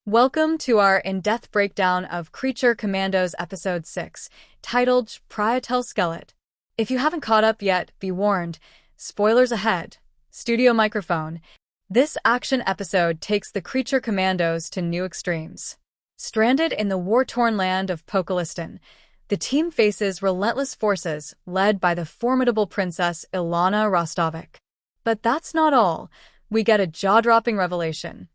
Welcome to our in-depth breakdown of Creature Commandos Episode 6, titled Prietel Skelet. If you haven't caught up yet, be warned. Spoilers ahead. Studio microphone. This action episode takes the Creature Commandos to new extremes. Stranded in the war-torn land of Pokolistan, the team faces relentless forces led by the formidable Princess Ilana Rostovic. But that's not all. We get a jaw-dropping revelation.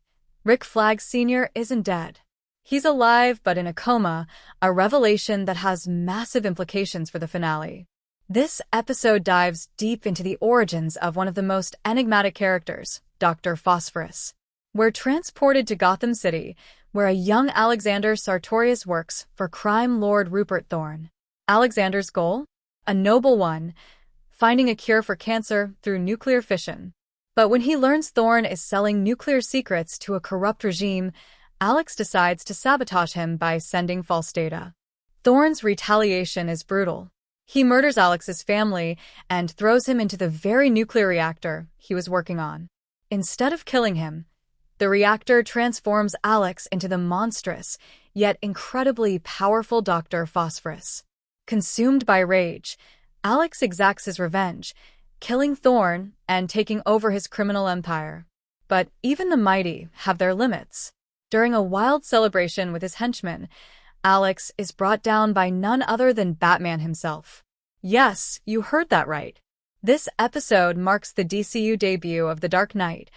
Rick Flag Sr. isn't dead. He's alive but in a coma, a revelation that has massive implications for the finale. This episode dives deep into the origins of one of the most enigmatic characters, Dr. Phosphorus. We're transported to Gotham City, where a young Alexander Sartorius works for crime lord Rupert Thorne. Alexander's goal? A noble one, finding a cure for cancer through nuclear fission. But when he learns Thorne is selling nuclear secrets to a corrupt regime, Alex decides to sabotage him by sending false data. Thorne's retaliation is brutal. He murders Alex's family and throws him into the very nuclear reactor he was working on. Instead of killing him, the reactor transforms Alex into the monstrous, yet incredibly powerful Dr. Phosphorus. Consumed by rage, Alex exacts his revenge, killing Thorne and taking over his criminal empire. But even the mighty have their limits. During a wild celebration with his henchmen, Alex is brought down by none other than Batman himself. Yes, you heard that right. This episode marks the DCU debut of The Dark Knight,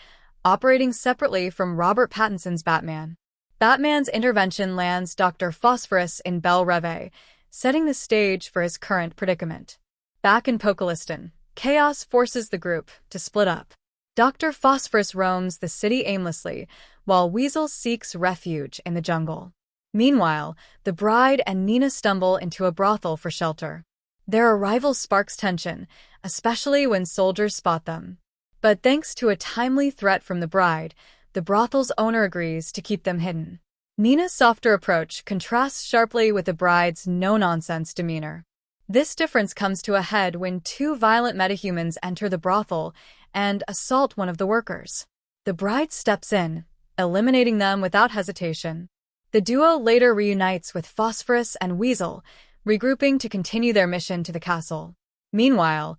operating separately from Robert Pattinson's Batman. Batman's intervention lands Dr. Phosphorus in Belle Reve, setting the stage for his current predicament. Back in Pokolistan, chaos forces the group to split up. Dr. Phosphorus roams the city aimlessly, while Weasel seeks refuge in the jungle. Meanwhile, the bride and Nina stumble into a brothel for shelter. Their arrival sparks tension, especially when soldiers spot them. But thanks to a timely threat from the bride, the brothel's owner agrees to keep them hidden. Nina's softer approach contrasts sharply with the bride's no-nonsense demeanor. This difference comes to a head when two violent metahumans enter the brothel and assault one of the workers. The bride steps in, eliminating them without hesitation. The duo later reunites with Phosphorus and Weasel, regrouping to continue their mission to the castle. Meanwhile,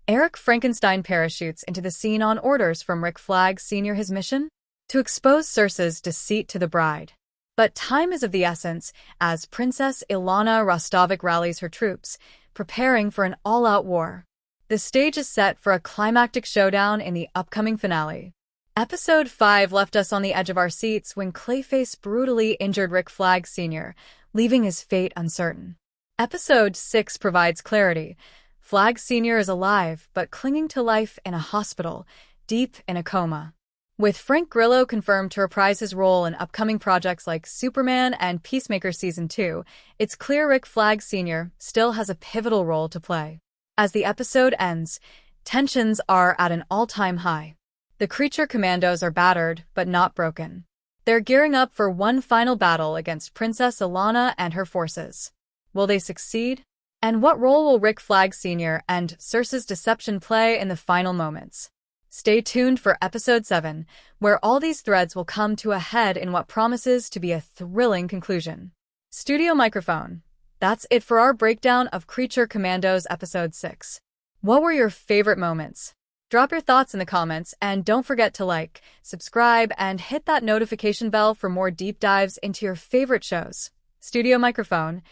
Eric Frankenstein parachutes into the scene on orders from Rick Flag Sr. His mission? To expose Circe's deceit to the bride. But time is of the essence as Princess Ilana Rostovic rallies her troops, preparing for an all-out war. The stage is set for a climactic showdown in the upcoming finale. Episode 5 left us on the edge of our seats when Clayface brutally injured Rick Flag Sr., leaving his fate uncertain. Episode 6 provides clarity. Flag Sr. is alive, but clinging to life in a hospital, deep in a coma. With Frank Grillo confirmed to reprise his role in upcoming projects like Superman and Peacemaker Season 2, it's clear Rick Flag Sr. still has a pivotal role to play. As the episode ends, tensions are at an all-time high. The Creature Commandos are battered, but not broken. They're gearing up for one final battle against Princess Ilana and her forces. Will they succeed? And what role will Rick Flag Sr. and Circe's deception play in the final moments? Stay tuned for Episode 7, where all these threads will come to a head in what promises to be a thrilling conclusion. Studio microphone. That's it for our breakdown of Creature Commandos Episode 6. What were your favorite moments? Drop your thoughts in the comments, and don't forget to like, subscribe, and hit that notification bell for more deep dives into your favorite shows. Studio microphone.